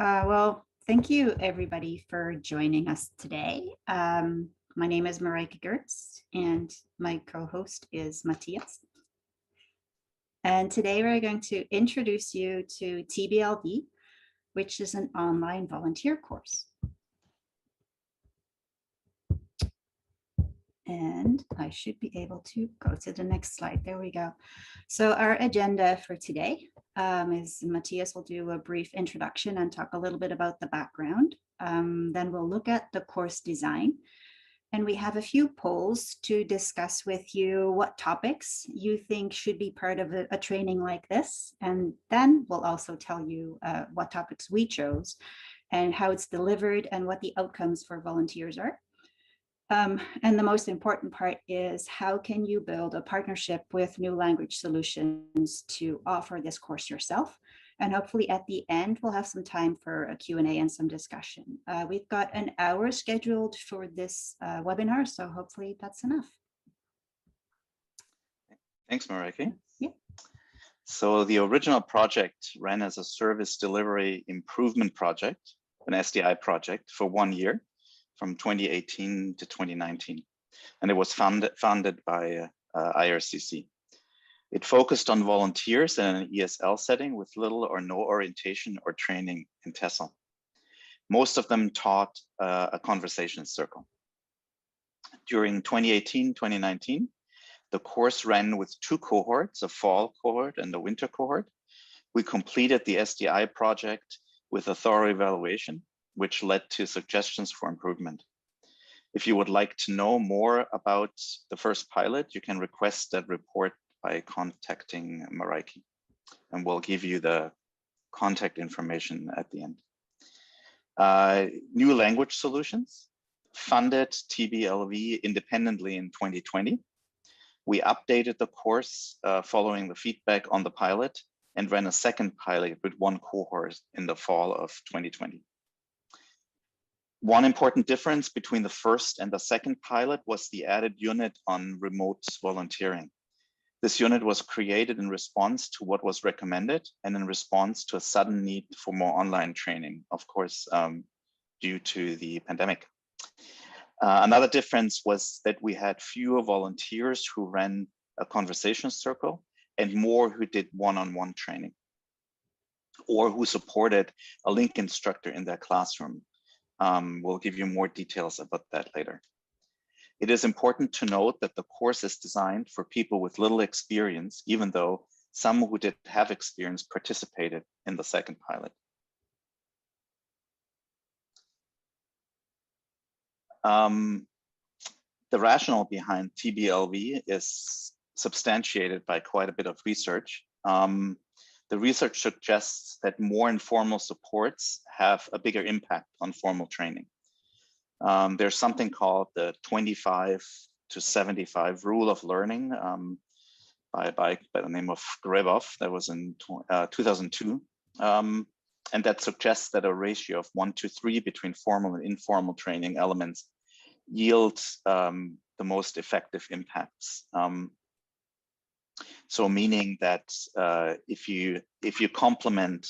Well, thank you everybody for joining us today. My name is Marijke Geurts and my co-host is Matthias. And today we're going to introduce you to TBLV, which is an online volunteer course. And I should be able to go to the next slide. There we go. So our agenda for today is Matthias will do a brief introduction and talk a little bit about the background. Then we'll look at the course design. And we have a few polls to discuss with you what topics you think should be part of a training like this. And then we'll also tell you what topics we chose and how it's delivered and what the outcomes for volunteers are. And the most important part is how can you build a partnership with New Language Solutions to offer this course yourself? And hopefully at the end, we'll have some time for a Q&A and some discussion. We've got an hour scheduled for this webinar, so hopefully that's enough. Thanks, Marijke. Yeah. So the original project ran as a service delivery improvement project, an SDI project for 1 year, from 2018 to 2019, and it was funded by IRCC. It focused on volunteers in an ESL setting with little or no orientation or training in TESL. Most of them taught a conversation circle. During 2018-2019, the course ran with 2 cohorts, a fall cohort and a winter cohort. We completed the SDI project with a thorough evaluation, which led to suggestions for improvement. If you would like to know more about the first pilot, you can request that report by contacting Marijke, and we'll give you the contact information at the end. New Language Solutions funded TBLV independently in 2020. We updated the course following the feedback on the pilot and ran a second pilot with 1 cohort in the fall of 2020. One important difference between the first and the second pilot was the added unit on remote volunteering. This unit was created in response to what was recommended and in response to a sudden need for more online training, of course, due to the pandemic. Another difference was that we had fewer volunteers who ran a conversation circle and more who did one-on-one training or who supported a link instructor in their classroom. We'll give you more details about that later. It is important to note that the course is designed for people with little experience, even though some who did have experience participated in the second pilot. The rationale behind TBLV is substantiated by quite a bit of research. The research suggests that more informal supports have a bigger impact on formal training. There's something called the 25 to 75 rule of learning by the name of Grevov. That was in 2002. And that suggests that a ratio of 1 to 3 between formal and informal training elements yields the most effective impacts. So meaning that if you complement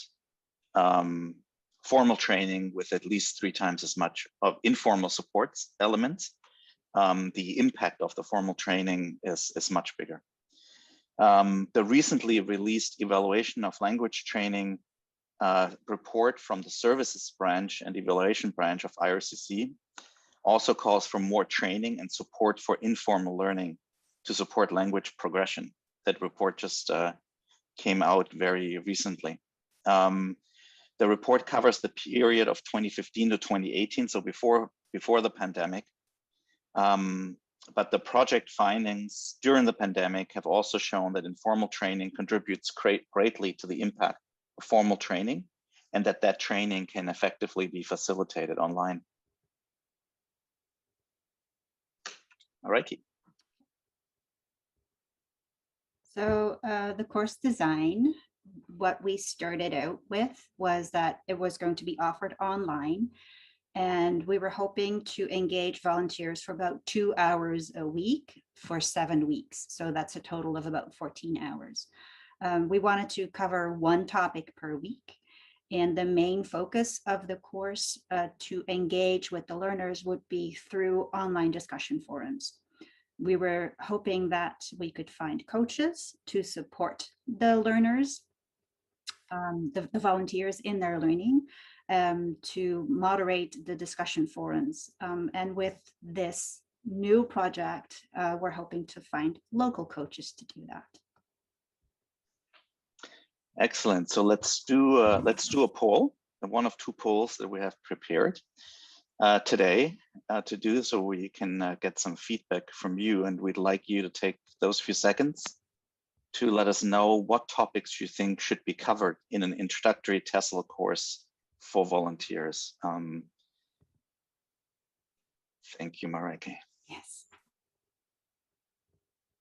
formal training with at least 3 times as much of informal supports elements, the impact of the formal training is much bigger. The recently released evaluation of language training report from the services branch and evaluation branch of IRCC also calls for more training and support for informal learning to support language progression. That report just came out very recently. The report covers the period of 2015 to 2018, so before the pandemic. But the project findings during the pandemic have also shown that informal training contributes greatly to the impact of formal training, and that training can effectively be facilitated online. All righty. So the course design, what we started out with was that it was going to be offered online, and we were hoping to engage volunteers for about 2 hours a week for 7 weeks. So that's a total of about 14 hours. We wanted to cover 1 topic per week, And the main focus of the course to engage with the learners would be through online discussion forums. We were hoping that we could find coaches to support the learners, the volunteers in their learning, to moderate the discussion forums. And with this new project, we're hoping to find local coaches to do that. Excellent. So let's do a poll, one of two polls that we have prepared today to do, so we can get some feedback from you. And we'd like you to take those few seconds to let us know what topics you think should be covered in an introductory TESL course for volunteers. Thank you, Marijke. Yes.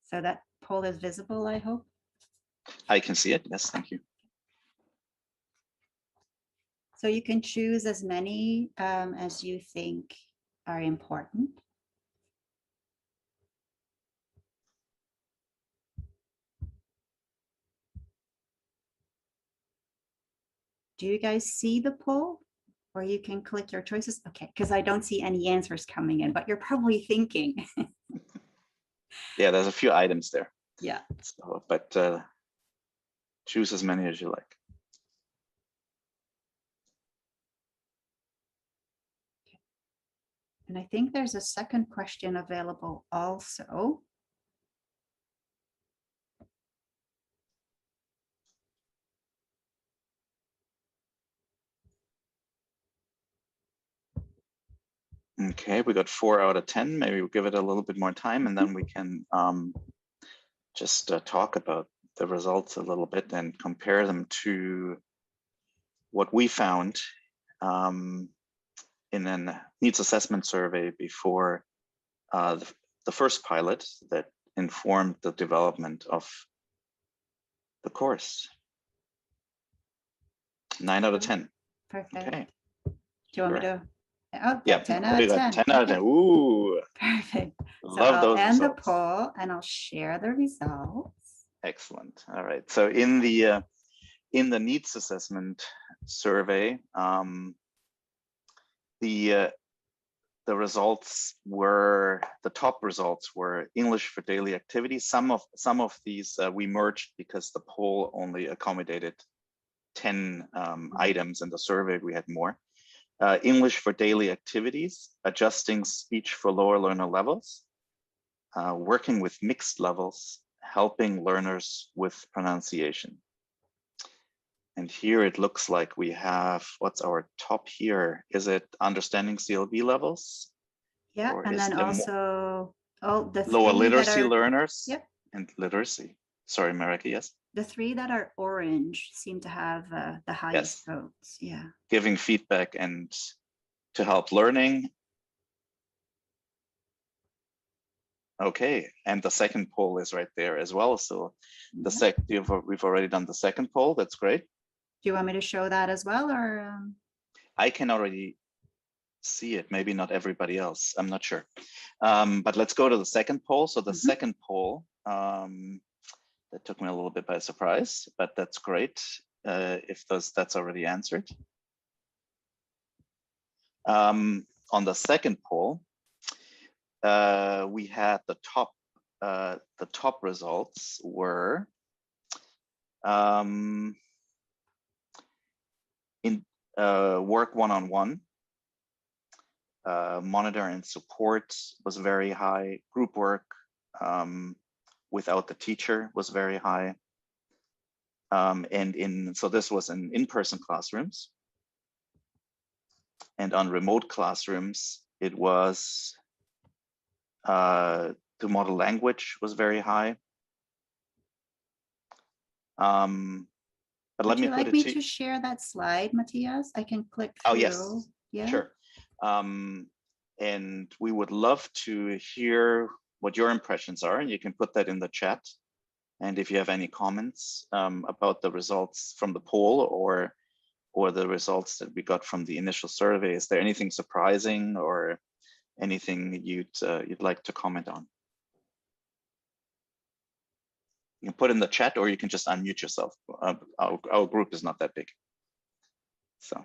So that poll is visible, I hope. I can see it. Yes, thank you. So you can choose as many as you think are important. Do you guys see the poll? Or you can click your choices? Okay, because I don't see any answers coming in, but you're probably thinking. Yeah, there's a few items there. Yeah. So, but choose as many as you like. And I think there's a second question available also. Okay, we got 4 out of 10. Maybe we'll give it a little bit more time, and then we can just talk about the results a little bit and compare them to what we found in a needs assessment survey before the first pilot that informed the development of the course. 9 out of 10. Perfect. Okay. Do you want me to? Oh, yeah, 10 out of 10. 10 out of 10. Ooh. Perfect. Love so I'll those end results. the poll and I'll share the results. Excellent. All right. So in the needs assessment survey, the results were, the top results were English for daily activities. Some of these we merged because the poll only accommodated 10 items in the survey. We had more. English for daily activities, adjusting speech for lower learner levels, working with mixed levels, helping learners with pronunciation. And here it looks like we have, what's our top here? Is it understanding CLB levels? Yeah, or and then also the lower literacy that are, learners yep. and literacy. Sorry, Marijke, yes? The 3 that are orange seem to have the highest votes. Yeah. Giving feedback and to help learning. Okay, and the second poll is right there as well. So the we've already done the second poll. That's great. Do you want me to show that as well, or? I can already see it. Maybe not everybody else. I'm not sure. But let's go to the second poll. So the second poll, that took me a little bit by surprise, but that's great if that's already answered. On the second poll, we had the top results were in work one-on-one, monitor and support was very high, group work without the teacher was very high, and so this was in in-person classrooms, and on remote classrooms it was to model language was very high. But let me put it to you. Would you like me to share that slide, Matthias? I can click through. Oh, yes. Yeah. Sure. And we would love to hear what your impressions are, and you can put that in the chat. And if you have any comments about the results from the poll or the results that we got from the initial survey, is there anything surprising or anything you'd like to comment on? You can put in the chat, or you can just unmute yourself. Our group is not that big. So.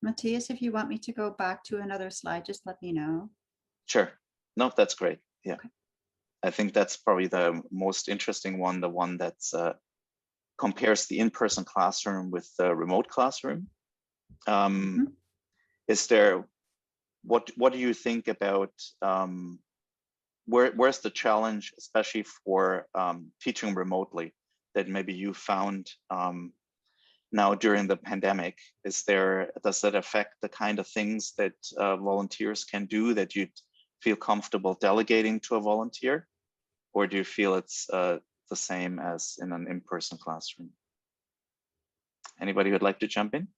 Matthias, if you want me to go back to another slide, just let me know. Sure. No, that's great. Yeah. Okay. I think that's probably the most interesting one, the one that's compares the in-person classroom with the remote classroom. Is there, what do you think about where's the challenge, especially for teaching remotely, that maybe you found now during the pandemic? Does that affect the kind of things that volunteers can do that you'd feel comfortable delegating to a volunteer? Or do you feel it's the same as in an in-person classroom? Anybody who'd like to jump in?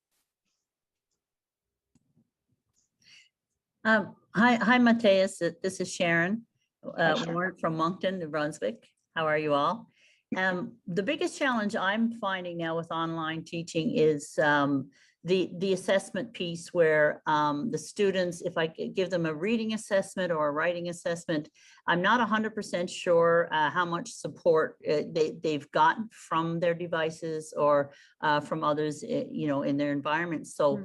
Hi, Matthias. This is Sharon Sharon. Warren from Moncton, New Brunswick. How are you all? The biggest challenge I'm finding now with online teaching is the assessment piece, where the students, if I give them a reading assessment or a writing assessment, I'm not 100% sure how much support they've gotten from their devices or from others, in their environment. So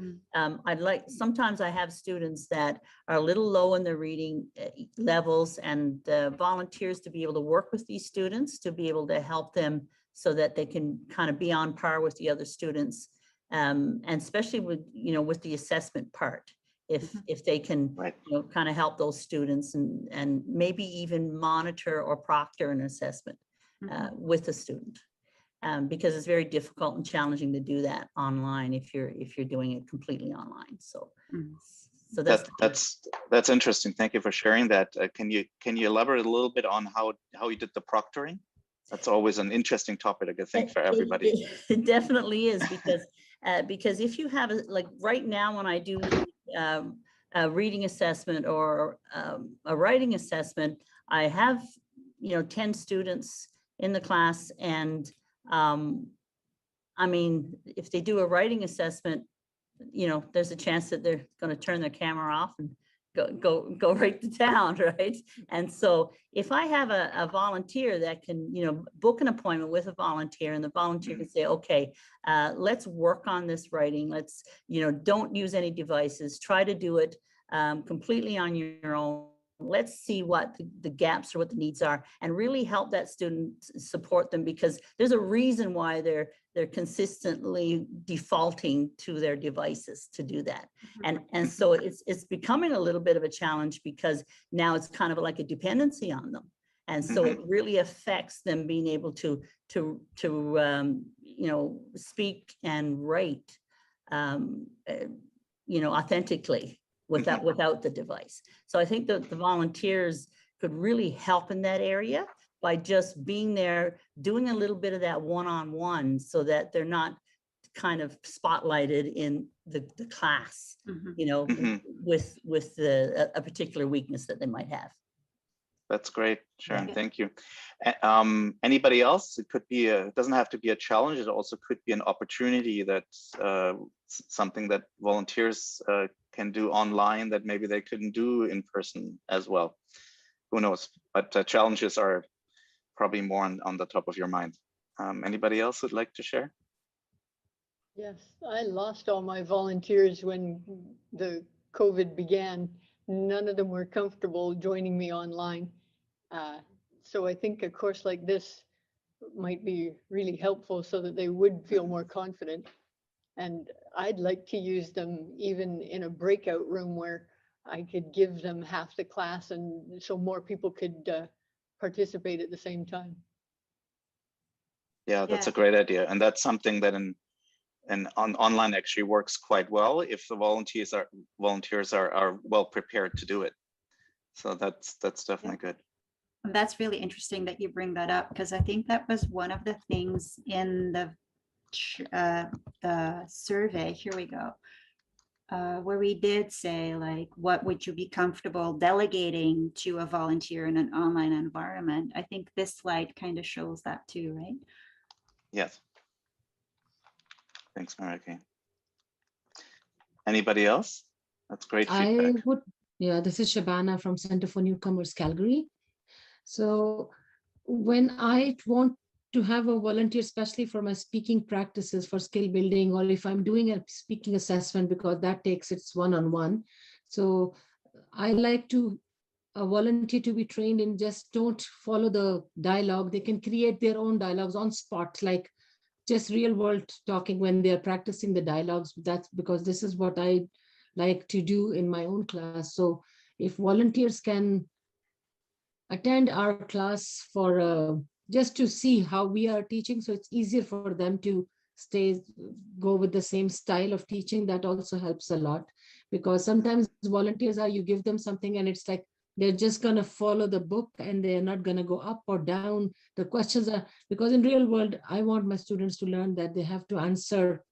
sometimes I have students that are a little low in their reading levels, and volunteers to be able to work with these students, to be able to help them so that they can kind of be on par with the other students. And especially with the assessment part, if they can, kind of help those students and maybe even monitor or proctor an assessment with the student, because it's very difficult and challenging to do that online if you're doing it completely online. So, so that's interesting. Thank you for sharing that. Can you elaborate a little bit on how you did the proctoring? That's always an interesting topic, I think, for everybody. It definitely is, because if you have like right now, when I do a reading assessment or a writing assessment, I have 10 students in the class, and I mean, if they do a writing assessment, there's a chance that they're going to turn their camera off and go right to town, right? And so if I have a volunteer that can, book an appointment with a volunteer, and the volunteer can say, okay, let's work on this writing. Let's, don't use any devices. Try to do it completely on your own. Let's see what the gaps or what the needs are, and really help that student, support them, because there's a reason why they're consistently defaulting to their devices to do that. And so it's becoming a little bit of a challenge, because now it's kind of like a dependency on them. And so it really affects them being able to speak and write, authentically without the device. So I think that the volunteers could really help in that area by just being there, doing a little bit of that one-on-one, so that they're not kind of spotlighted in the class, with a particular weakness that they might have. That's great, Sharon. Yeah. Thank you. Anybody else? It could be it doesn't have to be a challenge. It also could be an opportunity, that's something that volunteers can do online that maybe they couldn't do in person as well. Who knows? But challenges are probably more on the top of your mind. Anybody else would like to share? Yes, I lost all my volunteers when the COVID began. None of them were comfortable joining me online. So I think a course like this might be really helpful, so that they would feel more confident. And I'd like to use them even in a breakout room where I could give them half the class, and so more people could participate at the same time. Yeah, that's a great idea. And that's something that online actually works quite well if the volunteers are well prepared to do it. So that's definitely good. And that's really interesting that you bring that up, because I think that was one of the things in the survey. Here we go. Where we did say, like, what would you be comfortable delegating to a volunteer in an online environment? I think this slide kind of shows that too, right? Yes. Thanks, Marijke. Anybody else? That's great feedback. This is Shabana from Center for Newcomers, Calgary. So when I want to have a volunteer, especially for my speaking practices for skill building, or if I'm doing a speaking assessment, because that takes its one-on-one. So I like to a volunteer to be trained in just don't follow the dialogue. They can create their own dialogues on spot, like just real world talking when they're practicing the dialogues. That's because this is what I like to do in my own class. So if volunteers can attend our class for just to see how we are teaching, so it's easier for them to go with the same style of teaching. That also helps a lot, because sometimes volunteers are, you give them something and it's like they're just going to follow the book and they're not going to go up or down. The questions are, because in real world, I want my students to learn that they have to answer.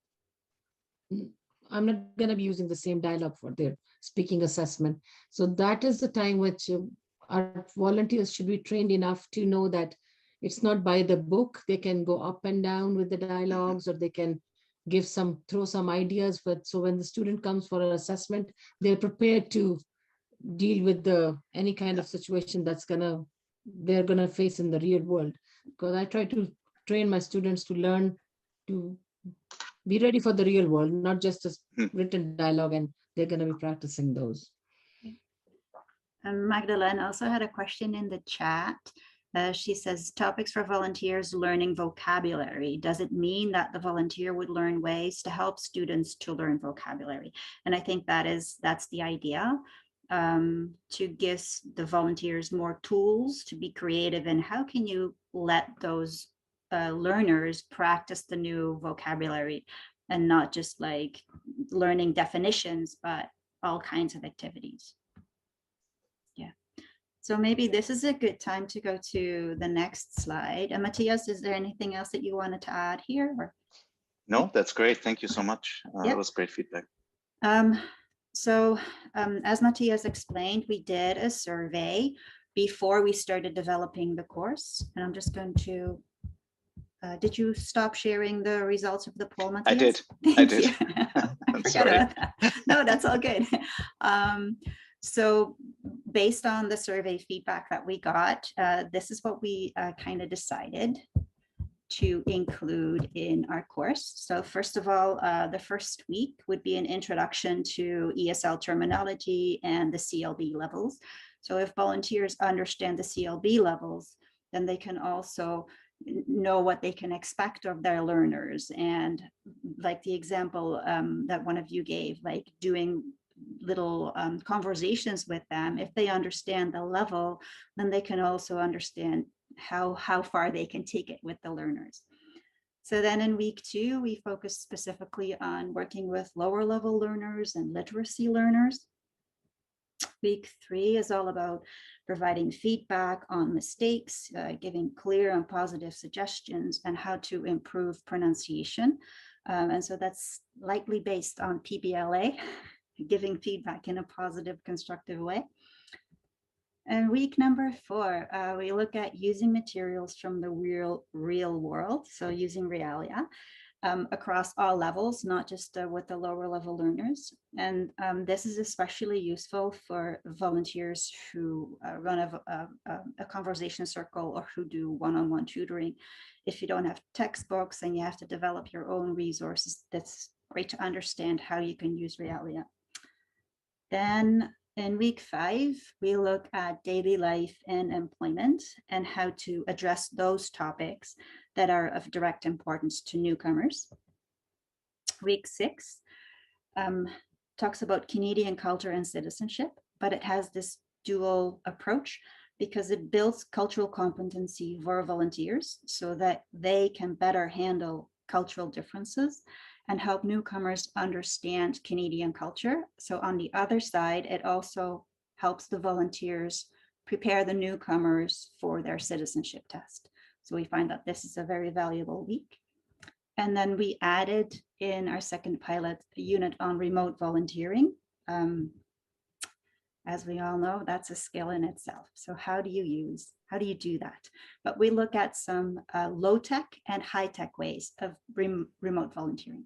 I'm not going to be using the same dialogue for their speaking assessment. So that is the time which our volunteers should be trained enough to know that it's not by the book. They can go up and down with the dialogues, or they can throw some ideas. But so when the student comes for an assessment, they're prepared to deal with any kind of situation they're gonna face in the real world. Because I try to train my students to learn to be ready for the real world, not just a written dialogue, and they're gonna be practicing those. Magdalene also had a question in the chat. She says, topics for volunteers learning vocabulary. Does it mean that the volunteer would learn ways to help students to learn vocabulary? And I think that's the idea, to give the volunteers more tools to be creative. And how can you let those learners practice the new vocabulary, and not just like learning definitions, but all kinds of activities. So maybe this is a good time to go to the next slide. And Matthias, is there anything else that you wanted to add here? Or? No, that's great. Thank you so much. That was great feedback. As Matthias explained, we did a survey before we started developing the course. And I'm just going to, did you stop sharing the results of the poll, Matthias? I did. Thank you. I'm sorry. About that. No, that's all good. So based on the survey feedback that we got, this is what we kind of decided to include in our course. So first of all, the first week would be an introduction to ESL terminology and the CLB levels. So if volunteers understand the CLB levels, then they can also know what they can expect of their learners. And like the example that one of you gave, like doing little conversations with them, if they understand the level, then they can also understand how far they can take it with the learners. So then in week 2, we focus specifically on working with lower level learners and literacy learners. Week 3 is all about providing feedback on mistakes, giving clear and positive suggestions, and how to improve pronunciation. And so that's likely based on PBLA, giving feedback in a positive, constructive way. And week number 4, we look at using materials from the real world, so using realia across all levels, not just with the lower level learners. And this is especially useful for volunteers who run a conversation circle or who do one-on-one tutoring. If you don't have textbooks and you have to develop your own resources, that's great to understand how you can use realia. Then in week 5, we look at daily life and employment and how to address those topics that are of direct importance to newcomers. Week 6 talks about Canadian culture and citizenship, but it has this dual approach because it builds cultural competency for volunteers so that they can better handle cultural differences and help newcomers understand Canadian culture. So on the other side, it also helps the volunteers prepare the newcomers for their citizenship test. So we find that this is a very valuable week. And then we added in our second pilot a unit on remote volunteering. As we all know, that's a skill in itself. So how do you do that? But we look at some low-tech and high-tech ways of remote volunteering.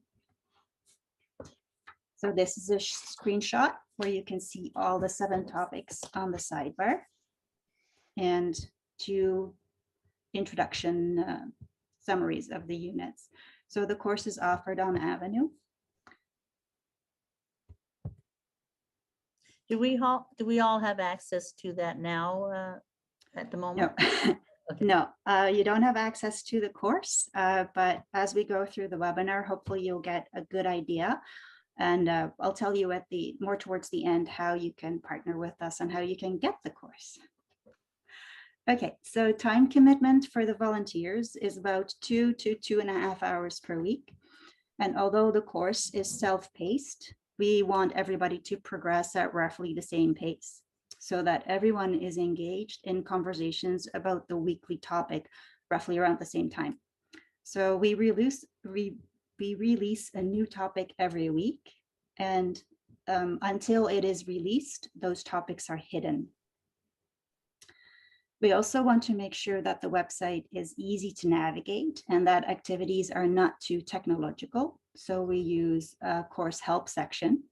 So this is a screenshot where you can see all the 7 topics on the sidebar and 2 introduction summaries of the units. So the course is offered on Avenue. Do we all have access to that now at the moment? No, Okay. no, you don't have access to the course, but as we go through the webinar, hopefully you'll get a good idea. And I'll tell you more towards the end how you can partner with us and how you can get the course. Okay, so time commitment for the volunteers is about 2 to 2.5 hours per week. And although the course is self-paced, we want everybody to progress at roughly the same pace so that everyone is engaged in conversations about the weekly topic roughly around the same time. So we release a new topic every week, and until it is released, those topics are hidden. We also want to make sure that the website is easy to navigate and that activities are not too technological. So we use a course help section.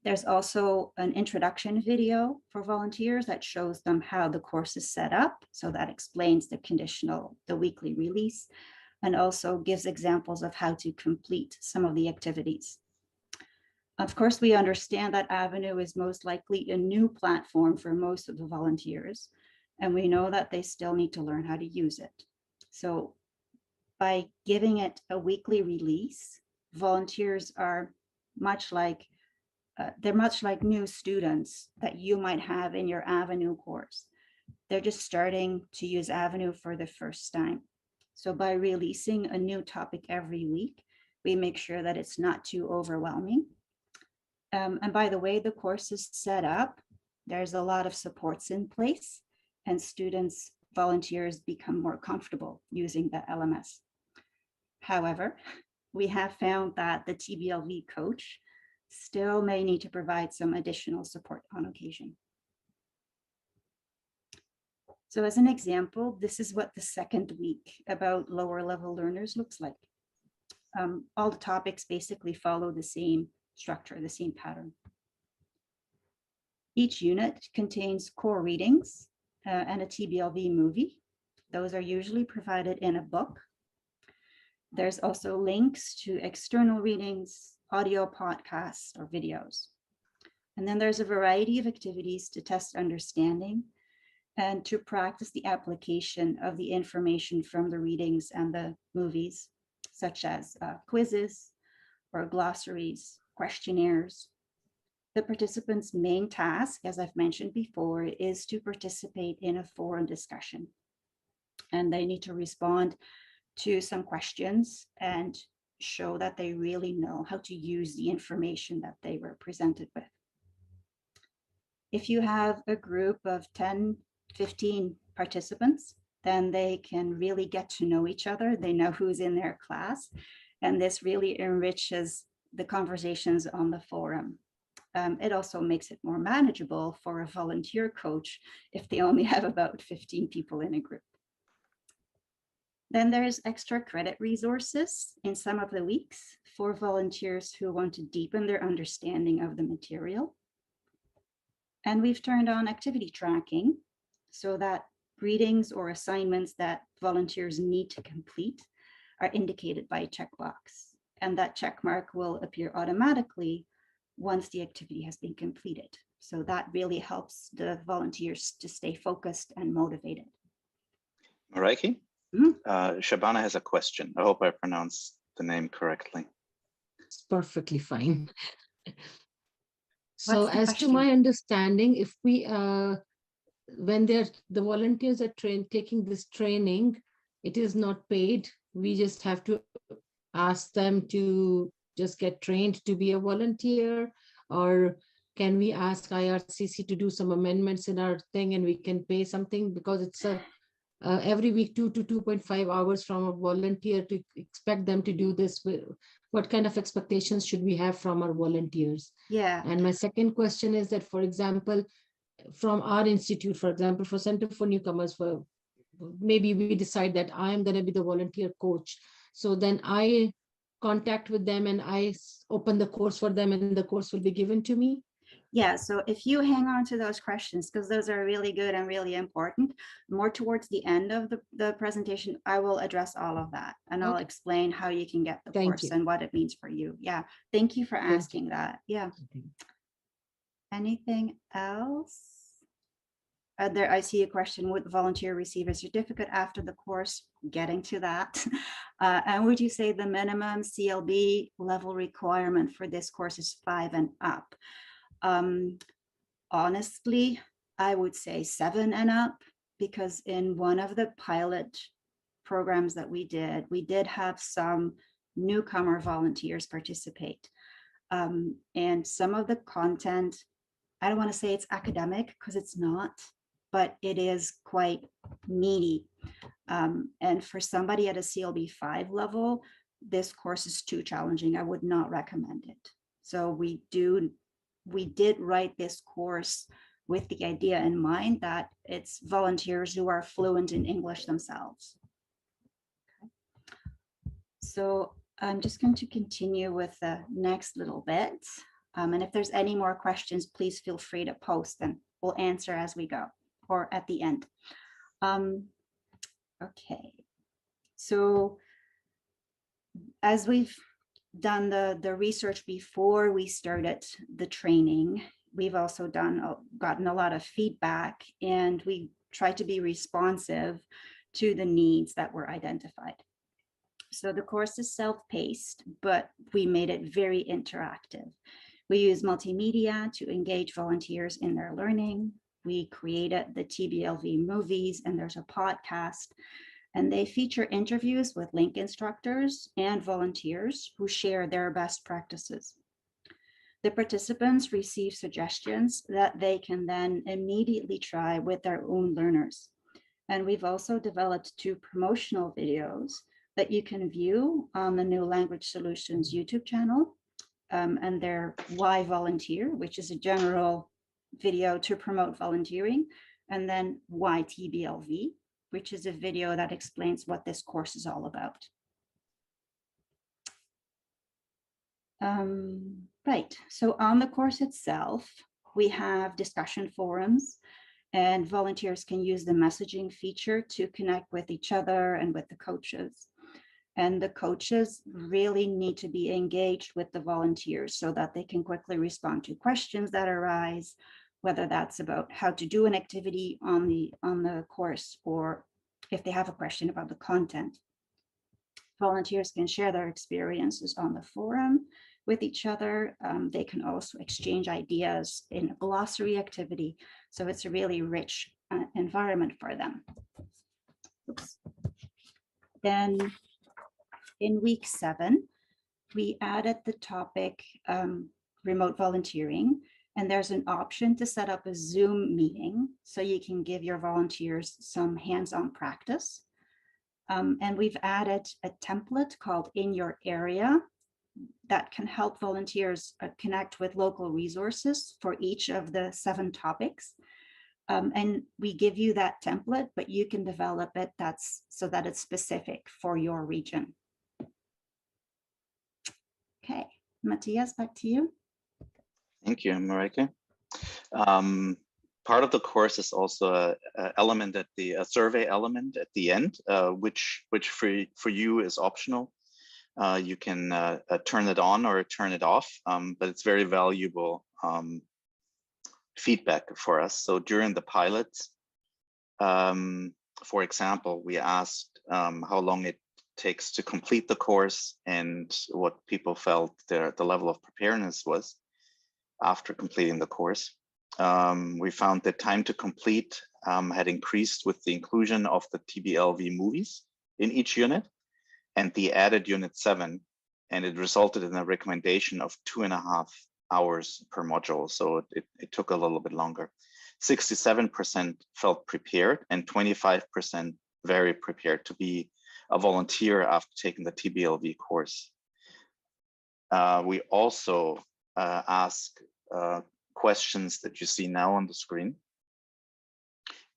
There's also an introduction video for volunteers that shows them how the course is set up. So that explains the weekly release, and also gives examples of how to complete some of the activities. Of course, we understand that Avenue is most likely a new platform for most of the volunteers, and we know that they still need to learn how to use it. So by giving it a weekly release, volunteers are much like new students that you might have in your Avenue course. They're just starting to use Avenue for the first time. So by releasing a new topic every week, we make sure that it's not too overwhelming. And by the way the course is set up, there's a lot of supports in place, and volunteers become more comfortable using the LMS. However, we have found that the TBLV coach still may need to provide some additional support on occasion. So as an example, this is what the second week about lower level learners looks like. All the topics basically follow the same structure, the same pattern. Each unit contains core readings and a TBLV movie. Those are usually provided in a book. There's also links to external readings, audio podcasts, or videos. And then there's a variety of activities to test understanding and to practice the application of the information from the readings and the movies, such as quizzes or glossaries, questionnaires. The participants' main task, as I've mentioned before, is to participate in a forum discussion. And they need to respond to some questions and show that they really know how to use the information that they were presented with. If you have a group of 10, 15 participants, then they can really get to know each other. They know who's in their class, and this really enriches the conversations on the forum. It also makes it more manageable for a volunteer coach if they only have about 15 people in a group. Then there's extra credit resources in some of the weeks for volunteers who want to deepen their understanding of the material. And we've turned on activity tracking so that readings or assignments that volunteers need to complete are indicated by a checkbox. And that check mark will appear automatically once the activity has been completed. So that really helps the volunteers to stay focused and motivated. Marijke, Shabana has a question. I hope I pronounced the name correctly. It's perfectly fine. So as question? to my understanding, if we, when the volunteers are taking this training, it is not paid. We just have to ask them to just get trained to be a volunteer, or can we ask IRCC to do some amendments in our thing and we can pay something, because it's a every week 2 to 2.5 hours from a volunteer to expect them to do this. What kind of expectations should we have from our volunteers? Yeah. And my second question is that, for example, from our institute, for example, for Center for Newcomers, for maybe we decide that I am going to be the volunteer coach. So then I contact with them and I open the course for them and the course will be given to me. Yeah, so if you hang on to those questions, because those are really good and really important, more towards the end of the presentation, I will address all of that and I'll Okay. explain how you can get the Thank course you. and what it means for you. Yeah, thank you for Thank you. asking that. Yeah. Okay. Anything else? There, I see a question, would the volunteer receive a certificate after the course? Getting to that. And would you say the minimum CLB level requirement for this course is 5 and up? Honestly, I would say 7 and up, because in one of the pilot programs that we did have some newcomer volunteers participate. And some of the content, I don't want to say it's academic because it's not, but it is quite meaty. And for somebody at a CLB 5 level, this course is too challenging. I would not recommend it. So we did write this course with the idea in mind that it's volunteers who are fluent in English themselves. Okay. So I'm just going to continue with the next little bit. And if there's any more questions, please feel free to post and we'll answer as we go or at the end. Okay, so as we've done the research before we started the training, we've also gotten a lot of feedback, and we tried to be responsive to the needs that were identified. So the course is self-paced, but we made it very interactive. We use multimedia to engage volunteers in their learning. We created the TBLV movies, and there's a podcast, and they feature interviews with link instructors and volunteers who share their best practices. The participants receive suggestions that they can then immediately try with their own learners. And we've also developed 2 promotional videos that you can view on the New Language Solutions YouTube channel. And they're Why Volunteer, which is a general video to promote volunteering, and then Why TBLV, which is a video that explains what this course is all about. Right, so on the course itself, we have discussion forums, and volunteers can use the messaging feature to connect with each other and with the coaches. And the coaches really need to be engaged with the volunteers so that they can quickly respond to questions that arise, whether that's about how to do an activity on the course, or if they have a question about the content. Volunteers can share their experiences on the forum with each other. They can also exchange ideas in a glossary activity. So it's a really rich environment for them. Oops. Then in week 7, we added the topic remote volunteering, and there's an option to set up a Zoom meeting so you can give your volunteers some hands-on practice. And we've added a template called In Your Area that can help volunteers connect with local resources for each of the 7 topics. And we give you that template, but you can develop it so that it's specific for your region. Okay, Matthias, back to you. Thank you, Marijke. Part of the course is also a survey element at the end, which for you is optional. You can turn it on or turn it off, but it's very valuable feedback for us. So during the pilots, for example, we asked how long it takes to complete the course and what people felt the level of preparedness was after completing the course. We found that time to complete had increased with the inclusion of the TBLV movies in each unit and the added unit 7, and it resulted in a recommendation of 2.5 hours per module. So it took a little bit longer. 67% felt prepared and 25% very prepared to be a volunteer after taking the TBLV course. We also ask questions that you see now on the screen.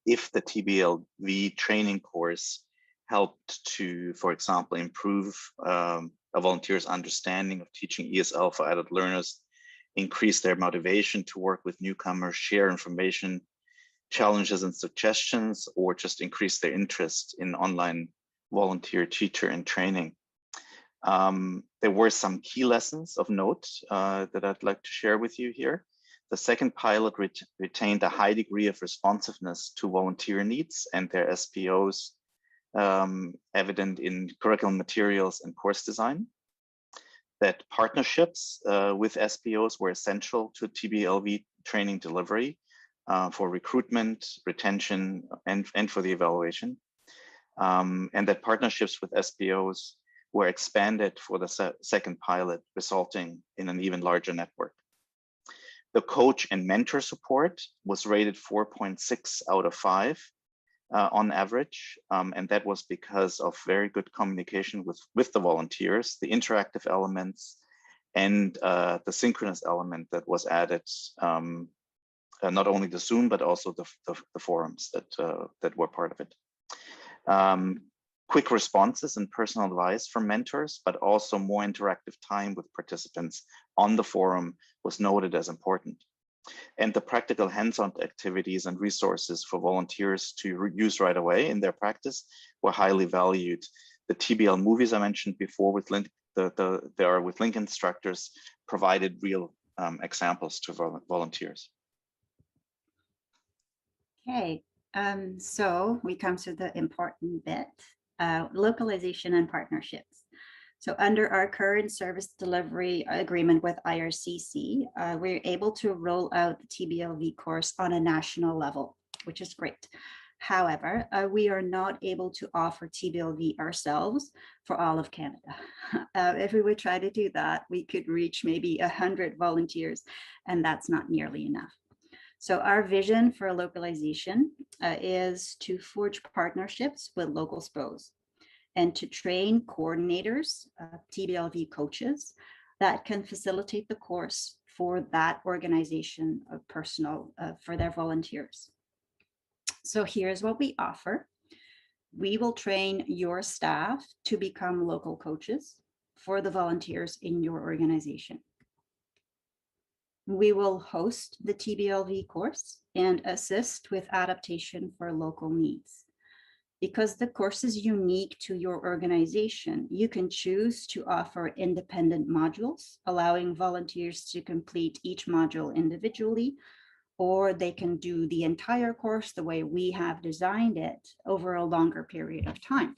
If the TBLV training course helped to, for example, improve a volunteer's understanding of teaching ESL for adult learners increase their motivation to work with newcomers, share information, challenges and suggestions, or just increase their interest in online volunteer teacher and training. There were some key lessons of note that I'd like to share with you here. The second pilot retained a high degree of responsiveness to volunteer needs and their SPOs, evident in curriculum materials and course design. That partnerships with SPOs were essential to TBLV training delivery for recruitment, retention, and for the evaluation. And that partnerships with SPOs were expanded for the second pilot, resulting in an even larger network. The coach and mentor support was rated 4.6 out of 5 on average. And that was because of very good communication with the volunteers, the interactive elements, and the synchronous element that was added, not only the Zoom, but also the forums that were part of it. Quick responses and personal advice from mentors, but also more interactive time with participants on the forum was noted as important. And the practical hands-on activities and resources for volunteers to use right away in their practice were highly valued. The TBL movies I mentioned before with link, with link instructors provided real examples to volunteers. Okay, so we come to the important bit. Localization and partnerships. So under our current service delivery agreement with IRCC, we're able to roll out the TBLV course on a national level, which is great. However, we are not able to offer TBLV ourselves for all of Canada. If we would try to do that, we could reach maybe 100 volunteers, and that's not nearly enough. So our vision for localization is to forge partnerships with local SPOs and to train coordinators, TBLV coaches that can facilitate the course for that organization of personnel for their volunteers. So here's what we offer. We will train your staff to become local coaches for the volunteers in your organization. We will host the TBLV course and assist with adaptation for local needs. Because the course is unique to your organization, you can choose to offer independent modules, allowing volunteers to complete each module individually, or they can do the entire course the way we have designed it over a longer period of time.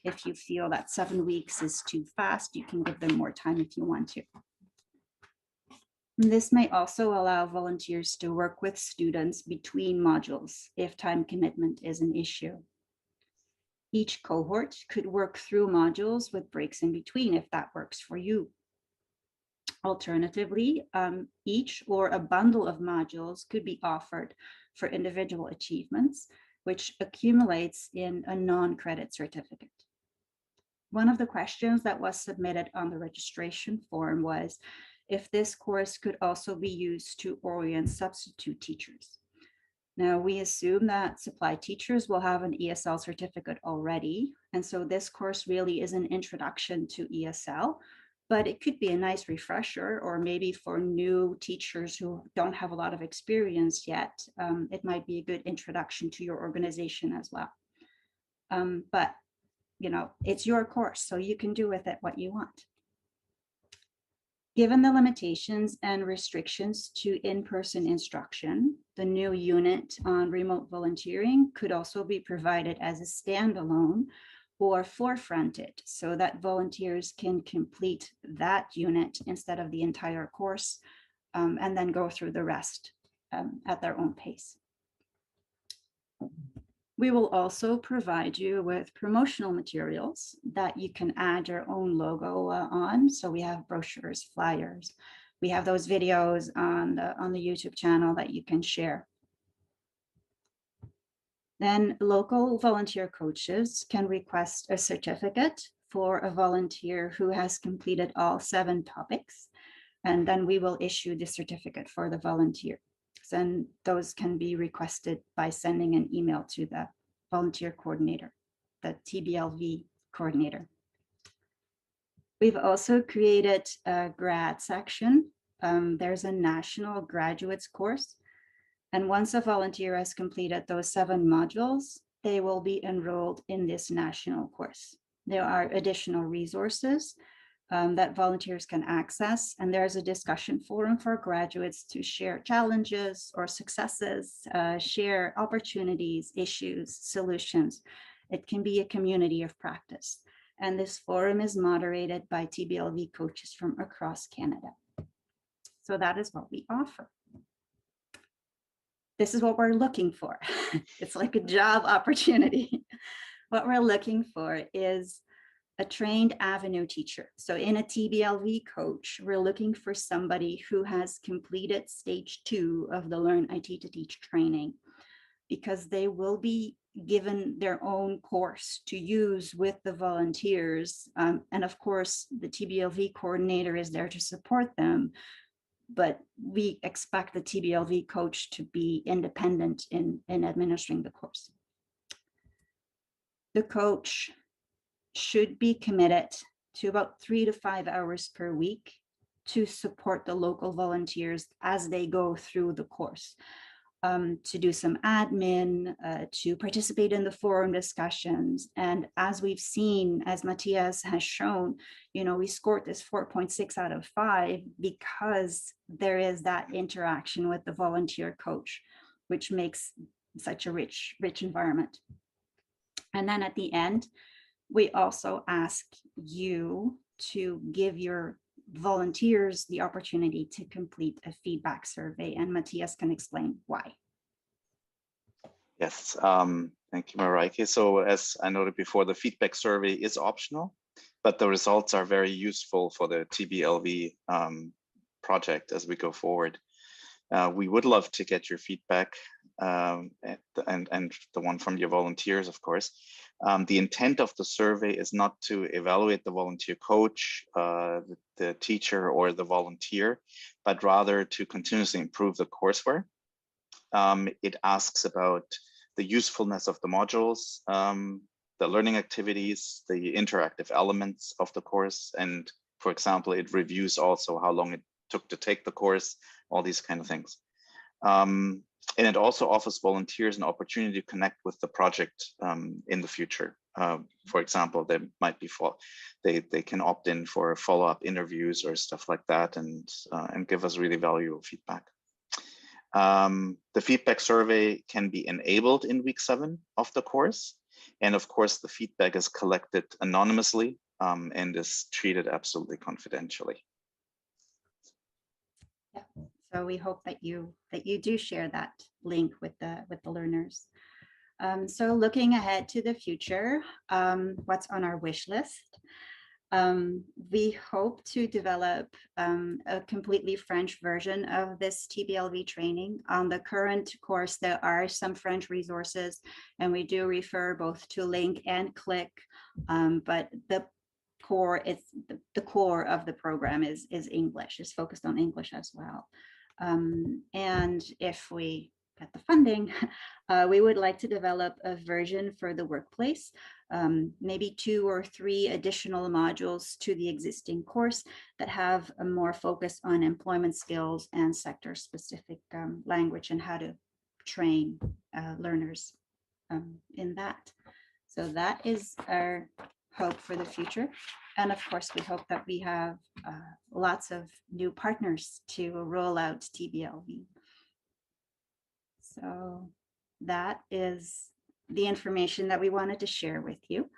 If you feel that 7 weeks is too fast, you can give them more time if you want to. This may also allow volunteers to work with students between modules if time commitment is an issue. Each cohort could work through modules with breaks in between if that works for you. Alternatively, each or a bundle of modules could be offered for individual achievements, which accumulates in a non-credit certificate. One of the questions that was submitted on the registration form was if this course could also be used to orient substitute teachers. Now, we assume that supply teachers will have an ESL certificate already, and so this course really is an introduction to ESL, but it could be a nice refresher, or maybe for new teachers who don't have a lot of experience yet, it might be a good introduction to your organization as well. But, you know, it's your course, so you can do with it what you want. Given the limitations and restrictions to in-person instruction, the new unit on remote volunteering could also be provided as a standalone or forefronted so that volunteers can complete that unit instead of the entire course and then go through the rest at their own pace. We will also provide you with promotional materials that you can add your own logo on. So we have brochures, flyers. We have those videos on the YouTube channel that you can share. Then local volunteer coaches can request a certificate for a volunteer who has completed all 7 topics. And then we will issue the certificate for the volunteer. And those can be requested by sending an email to the volunteer coordinator, the TBLV coordinator. We've also created a grad section there's a national graduates course. And once a volunteer has completed those 7 modules, they will be enrolled in this national course. There are additional resources that volunteers can access, and there's a discussion forum for graduates to share challenges or successes, share opportunities, issues, solutions. It can be a community of practice. And this forum is moderated by TBLV coaches from across Canada. So that is what we offer. This is what we're looking for. It's like a job opportunity. What we're looking for is a trained Avenue teacher. So in a TBLV coach, we're looking for somebody who has completed stage 2 of the Learn IT to Teach training, because they will be given their own course to use with the volunteers. And of course, the TBLV coordinator is there to support them, but we expect the TBLV coach to be independent in administering the course. The coach should be committed to about 3 to 5 hours per week to support the local volunteers as they go through the course, to do some admin, to participate in the forum discussions. And as we've seen, as Matthias has shown, we scored this 4.6 out of 5 because there is that interaction with the volunteer coach, which makes such a rich environment. And then at the end, we also ask you to give your volunteers the opportunity to complete a feedback survey, and Matthias can explain why. Yes, thank you, Marijke. So as I noted before, the feedback survey is optional, but the results are very useful for the TBLV project as we go forward. We would love to get your feedback and the one from your volunteers, of course. The intent of the survey is not to evaluate the volunteer coach, the teacher, or the volunteer, but rather to continuously improve the courseware. It asks about the usefulness of the modules, the learning activities, the interactive elements of the course, and for example, it reviews also how long it took to take the course, all these kind of things. And it also offers volunteers an opportunity to connect with the project in the future. For example, they might be they can opt in for follow-up interviews or stuff like that, and give us really valuable feedback. The feedback survey can be enabled in week 7 of the course, and of course, the feedback is collected anonymously and is treated absolutely confidentially. Yeah. So we hope that you do share that link with the learners. So looking ahead to the future, what's on our wish list? We hope to develop a completely French version of this TBLV training. On the current course, there are some French resources, and we do refer both to link and click, but the core of the program is English, is focused on English as well. And if we get the funding, we would like to develop a version for the workplace, maybe 2 or 3 additional modules to the existing course that have a more focus on employment skills and sector-specific language and how to train learners in that. So that is our hope for the future. And of course, we hope that we have lots of new partners to roll out TBLV. So that is the information that we wanted to share with you.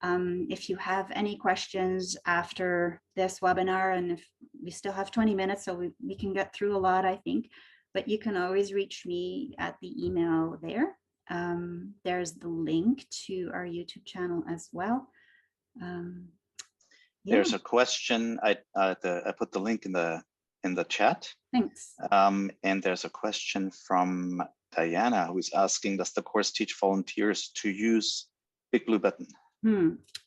If you have any questions after this webinar, and if we still have 20 minutes, so we can get through a lot, I think, but you can always reach me at the email there. There's the link to our YouTube channel as well. Yeah. There's a question. I put the link in the chat. Thanks. And there's a question from Diana, who's asking, does the course teach volunteers to use Big Blue Button?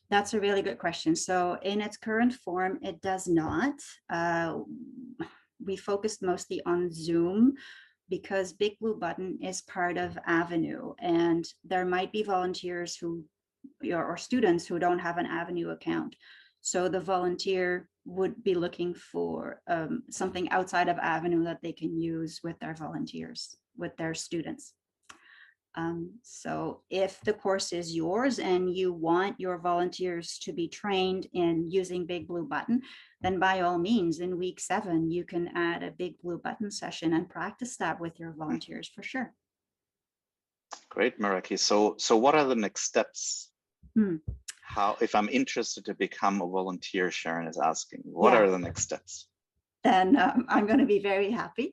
That's a really good question. So in its current form, it does not. We focused mostly on Zoom because Big Blue Button is part of Avenue, and there might be volunteers who or students who don't have an Avenue account. So the volunteer would be looking for something outside of Avenue that they can use with their volunteers, with their students. So if the course is yours and you want your volunteers to be trained in using Big Blue Button, then by all means, in week 7, you can add a Big Blue Button session and practice that with your volunteers for sure. Great, Marijke. So what are the next steps? How, if I'm interested to become a volunteer, Sharon is asking, what are the next steps? Then I'm going to be very happy.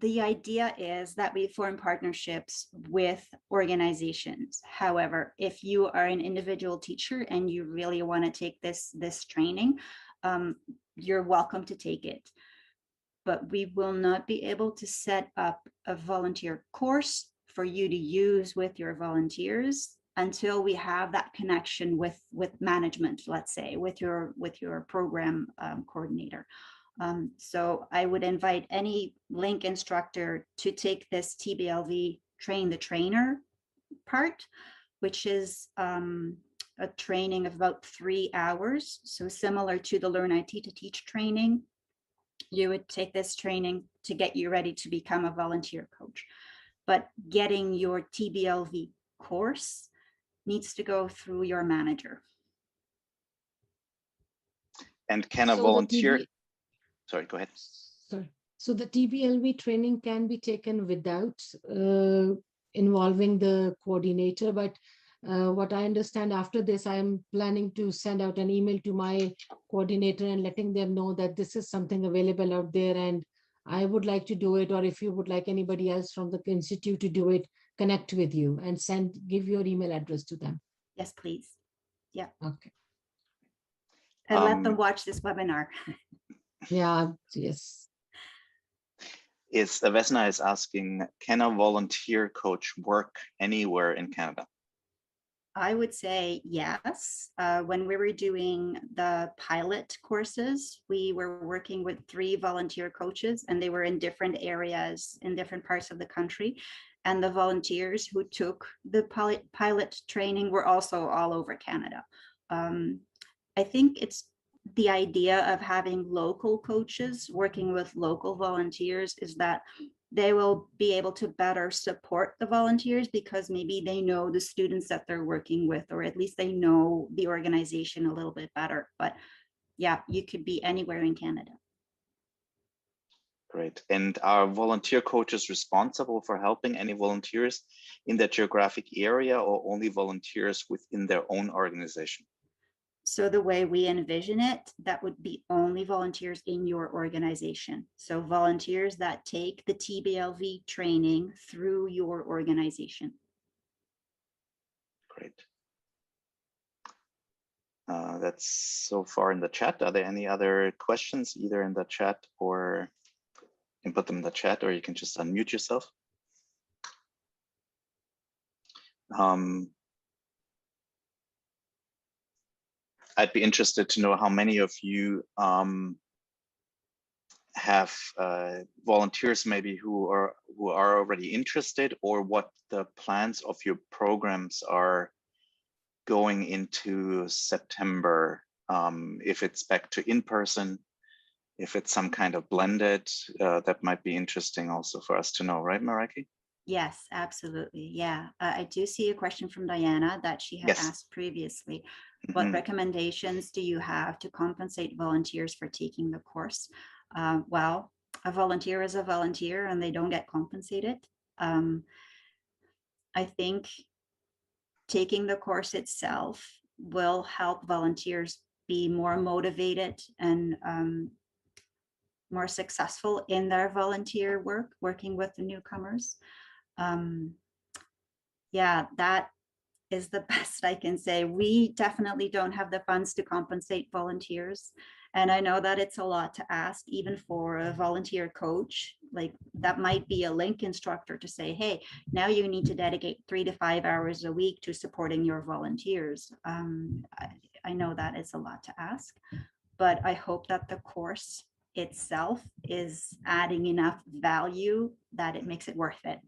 The idea is that we form partnerships with organizations. However, if you are an individual teacher and you really want to take this training, you're welcome to take it. But we will not be able to set up a volunteer course for you to use with your volunteers until we have that connection with management, let's say, with your program coordinator. So I would invite any link instructor to take this TBLV train the trainer part, which is a training of about 3 hours. So similar to the Learn IT to Teach training, you would take this training to get you ready to become a volunteer coach. But getting your TBLV course needs to go through your manager. And can a volunteer, sorry, go ahead. Sorry. So the TBLV training can be taken without involving the coordinator, but what I understand after this, I'm planning to send out an email to my coordinator and letting them know that this is something available out there and I would like to do it, or if you would like anybody else from the institute to do it, connect with you and give your email address to them. Yes, please. Yeah. Okay. And let them watch this webinar. Yeah, yes. Vesna is asking, can a volunteer coach work anywhere in Canada? I would say yes. When we were doing the pilot courses, we were working with 3 volunteer coaches and they were in different areas in different parts of the country. And the volunteers who took the pilot training were also all over Canada. I think it's the idea of having local coaches working with local volunteers is that they will be able to better support the volunteers because maybe they know the students that they're working with, or at least they know the organization a little bit better. But yeah, you could be anywhere in Canada. Great. And are volunteer coaches responsible for helping any volunteers in that geographic area or only volunteers within their own organization? So the way we envision it, that would be only volunteers in your organization. So volunteers that take the TBLV training through your organization. Great. That's so far in the chat. Are there any other questions either in the chat or you can put them in the chat or you can just unmute yourself? I'd be interested to know how many of you have volunteers maybe who are already interested, or what the plans of your programs are going into September. If it's back to in-person, if it's some kind of blended, that might be interesting also for us to know, right, Marijke? Yes, absolutely. Yeah, I do see a question from Diana that she had asked previously. What recommendations do you have to compensate volunteers for taking the course? Well, a volunteer is a volunteer and they don't get compensated. I think taking the course itself will help volunteers be more motivated and more successful in their volunteer work, working with the newcomers. Yeah, that is the best I can say. We definitely don't have the funds to compensate volunteers. And I know that it's a lot to ask, even for a volunteer coach. Like that might be a link instructor to say, hey, now you need to dedicate 3 to 5 hours a week to supporting your volunteers. I know that it's a lot to ask, but I hope that the course itself is adding enough value that it makes it worth it.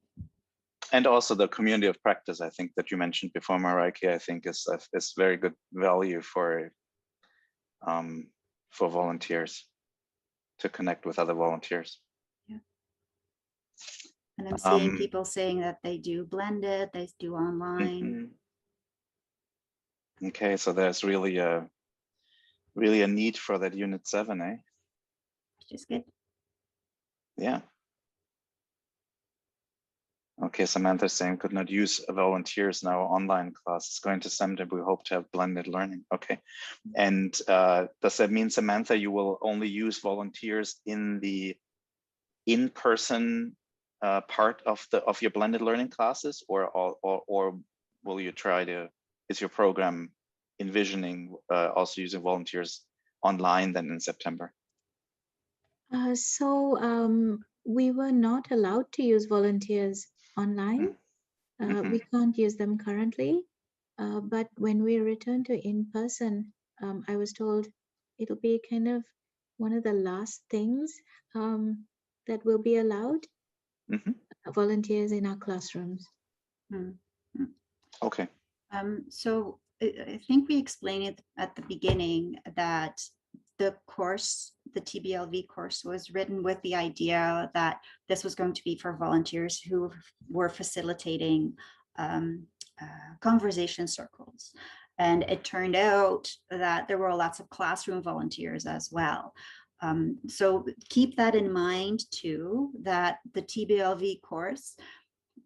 And also the community of practice, I think that you mentioned before, Marijke, I think is very good value for volunteers to connect with other volunteers. Yeah. And I'm seeing people saying that they do blended, they do online. Okay, so there's really a need for that unit 7, eh? Which is good. Yeah. Okay, Samantha's saying could not use volunteers now online classes. Going to September, we hope to have blended learning. Okay, and does that mean, Samantha, you will only use volunteers in the in-person part of your blended learning classes, or will you try to? Is your program envisioning also using volunteers online then in September? We were not allowed to use volunteers online. We can't use them currently. But when we return to in-person, I was told it'll be kind of one of the last things that will be allowed, volunteers in our classrooms. Okay. So I think we explained it at the beginning that the course, the TBLV course, was written with the idea that this was going to be for volunteers who were facilitating conversation circles. And it turned out that there were lots of classroom volunteers as well. So keep that in mind too, that the TBLV course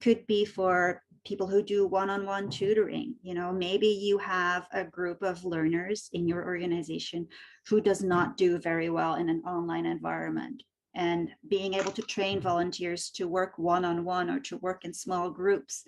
could be for people who do one-on-one tutoring. You know, maybe you have a group of learners in your organization who does not do very well in an online environment, and being able to train volunteers to work one-on-one or to work in small groups.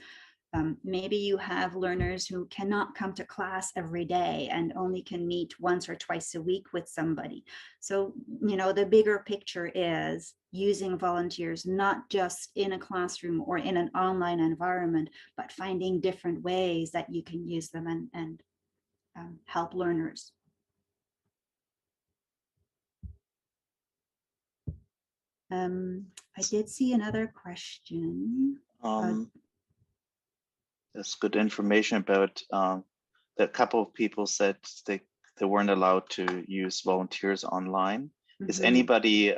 Maybe you have learners who cannot come to class every day and only can meet once or twice a week with somebody. So, you know, the bigger picture is using volunteers, not just in a classroom or in an online environment, but finding different ways that you can use them and help learners. I did see another question. There's good information about that. A couple of people said they weren't allowed to use volunteers online. Is anybody,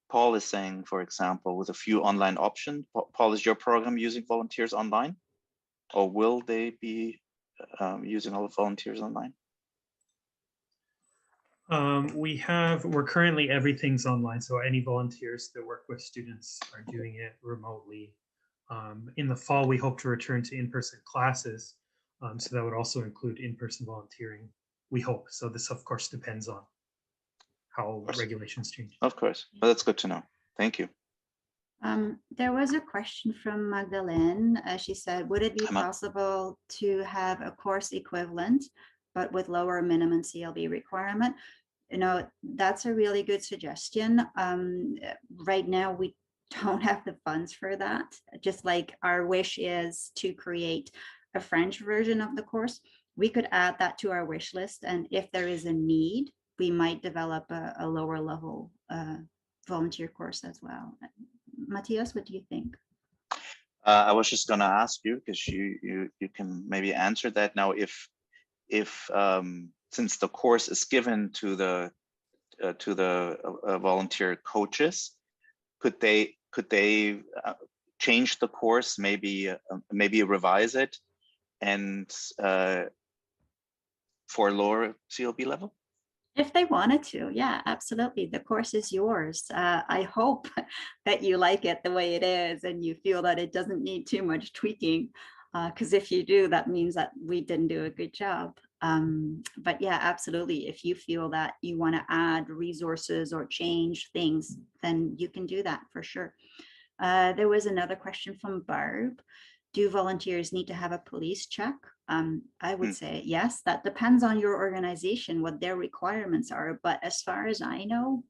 Paul is saying, for example, with a few online options, Paul, is your program using volunteers online, or will they be using all the volunteers online? We're currently, everything's online. So any volunteers that work with students are doing it remotely. In the fall, we hope to return to in-person classes. So that would also include in-person volunteering, we hope. So this of course depends on how regulations change. Of course, well, that's good to know. Thank you. There was a question from Magdalene. She said, would it be possible to have a course equivalent, but with lower minimum CLB requirement? You know, that's a really good suggestion. Right now, we don't have the funds for that. Just like our wish is to create a French version of the course, we could add that to our wish list. And if there is a need, we might develop a lower level volunteer course as well. Matthias, what do you think? I was just going to ask you, because you can maybe answer that now. If since the course is given to the volunteer coaches, could they change the course, maybe revise it, and for lower CLB level? If they wanted to, yeah, absolutely. The course is yours. I hope that you like it the way it is and you feel that it doesn't need too much tweaking, because if you do, that means that we didn't do a good job. But yeah, absolutely. If you feel that you want to add resources or change things, then you can do that for sure. There was another question from Barb. Do volunteers need to have a police check? I would say yes, that depends on your organization, what their requirements are. But as far as I know,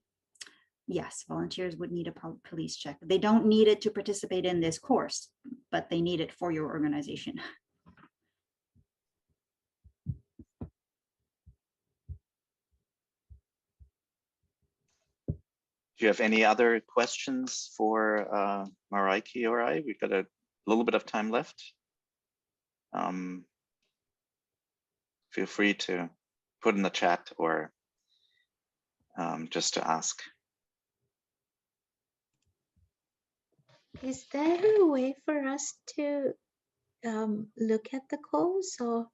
yes, volunteers would need a police check. They don't need it to participate in this course, but they need it for your organization. Do you have any other questions for Marijke or I? We've got a little bit of time left. Feel free to put in the chat or just to ask. Is there a way for us to look at the course or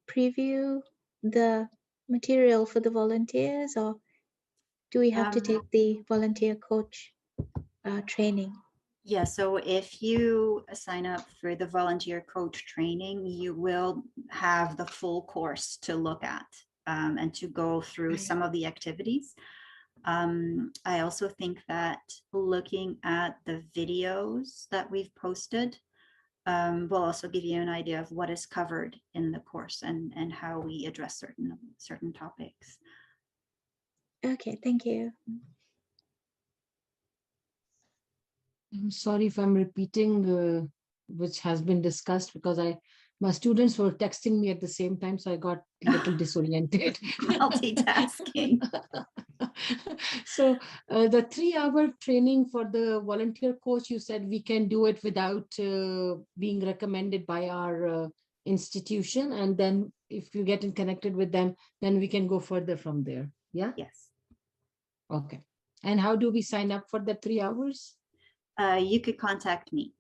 preview the material for the volunteers, or do we have to take the volunteer coach training? Yeah, so if you sign up for the volunteer coach training, you will have the full course to look at and to go through Right. some of the activities. I also think that looking at the videos that we've posted will also give you an idea of what is covered in the course and how we address certain topics. Okay, thank you. I'm sorry if I'm repeating which has been discussed, because my students were texting me at the same time, so I got a little disoriented. Multitasking. So the 3-hour training for the volunteer coach, you said we can do it without being recommended by our institution, and then if you get connected with them, then we can go further from there. Yeah. Yes. Okay. And how do we sign up for the 3 hours? You could contact me.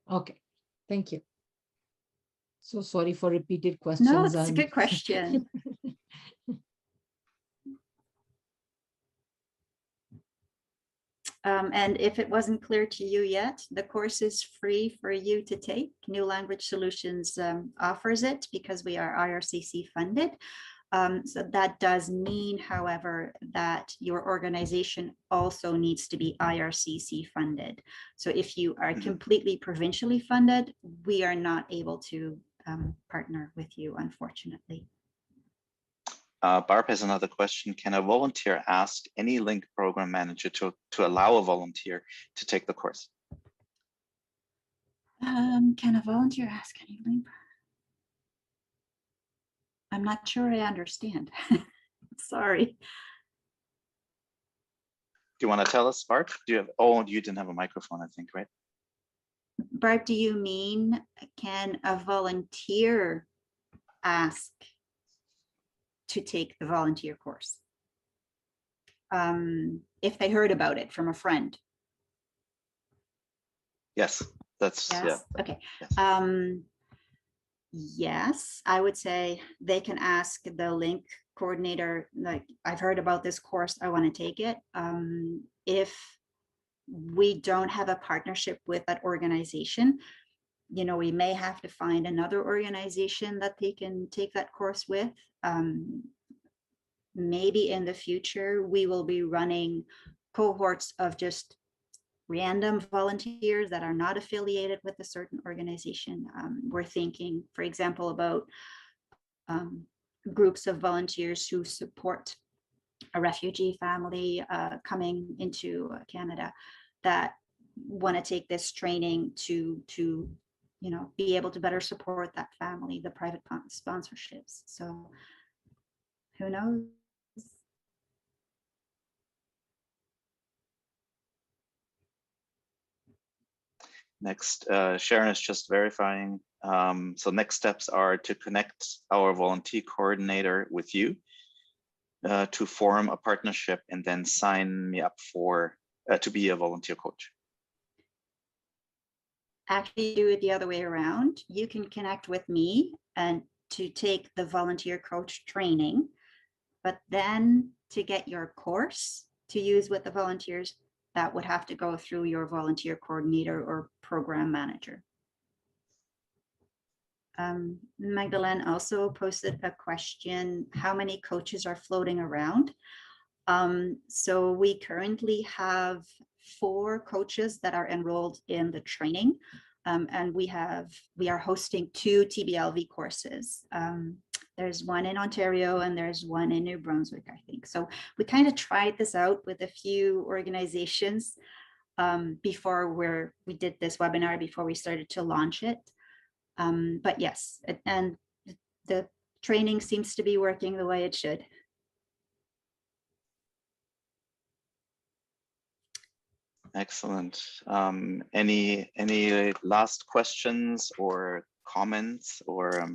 Okay, thank you. So sorry for repeated questions. No, it's a good question. And if it wasn't clear to you yet, the course is free for you to take. New Language Solutions offers it because we are IRCC funded. So that does mean, however, that your organization also needs to be IRCC funded. So if you are completely provincially funded, we are not able to partner with you, unfortunately. Barb has another question. Can a volunteer ask any link program manager to allow a volunteer to take the course? Can a volunteer ask any link? I'm not sure I understand. Sorry. Do you want to tell us, Barb? Do you have, oh, you didn't have a microphone, I think, right? Bart, do you mean, can a volunteer ask to take the volunteer course? If they heard about it from a friend. Yes, that's, Yes. yeah. Okay. Yes. Yes, I would say they can ask the link coordinator, like, I've heard about this course, I want to take it. If we don't have a partnership with that organization, you know, we may have to find another organization that they can take that course with. Maybe in the future, we will be running cohorts of just random volunteers that are not affiliated with a certain organization. We're thinking, for example, about groups of volunteers who support a refugee family coming into Canada that want to take this training to you know, be able to better support that family, the private sponsorships. So who knows? Next, Sharon is just verifying. So next steps are to connect our volunteer coordinator with you to form a partnership and then sign me up for to be a volunteer coach. Actually do it the other way around. You can connect with me and to take the volunteer coach training, but then to get your course to use with the volunteers, that would have to go through your volunteer coordinator or program manager. Magdalene also posted a question, how many coaches are floating around? So we currently have 4 coaches that are enrolled in the training, and we are hosting 2 TBLV courses. There's one in Ontario and there's one in New Brunswick, I think. So we kind of tried this out with a few organizations before we did this webinar, before we started to launch it. But yes, and the training seems to be working the way it should. Excellent. Any last questions or comments or?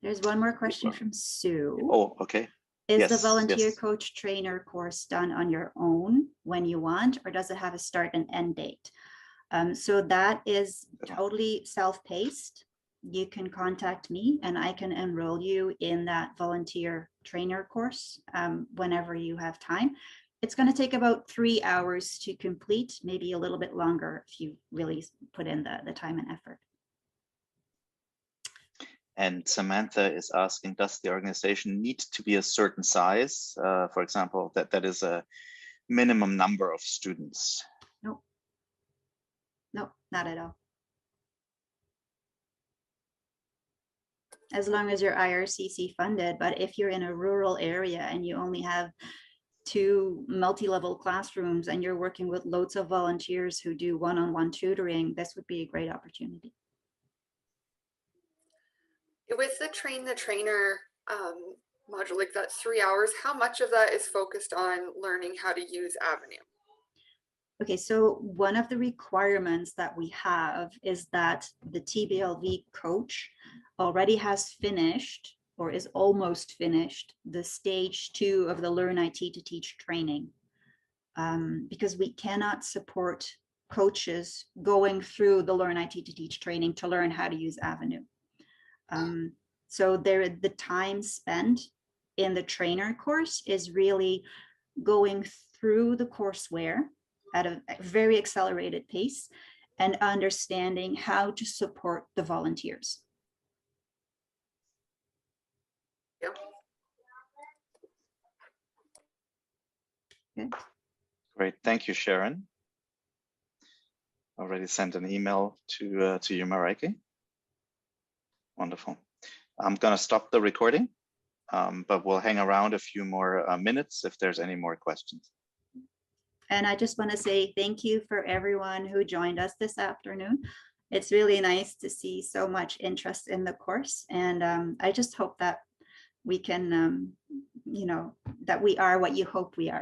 There's one more question from Sue. Oh, okay. Is the Yes, volunteer yes. coach trainer course done on your own when you want, or does it have a start and end date? So that is totally self-paced. You can contact me and I can enroll you in that volunteer trainer course whenever you have time. It's going to take about 3 hours to complete, maybe a little bit longer if you really put in the time and effort. And Samantha is asking, does the organization need to be a certain size? For example, that is a minimum number of students. Nope. Nope, not at all. As long as you're IRCC funded, but if you're in a rural area and you only have 2 multi-level classrooms and you're working with loads of volunteers who do one-on-one tutoring, this would be a great opportunity. With the train the trainer module, like that's 3 hours, how much of that is focused on learning how to use Avenue? Okay, so one of the requirements that we have is that the TBLV coach already has finished or is almost finished the stage 2 of the Learn IT to Teach training, because we cannot support coaches going through the Learn IT to Teach training to learn how to use Avenue. So the time spent in the trainer course is really going through the courseware at a very accelerated pace and understanding how to support the volunteers. Yep. Good. Great, thank you, Sharon. Already sent an email to you, Marijke. Wonderful. I'm gonna stop the recording, but we'll hang around a few more minutes if there's any more questions. And I just want to say thank you for everyone who joined us this afternoon. It's really nice to see so much interest in the course. And I just hope that we can, that we are what you hope we are.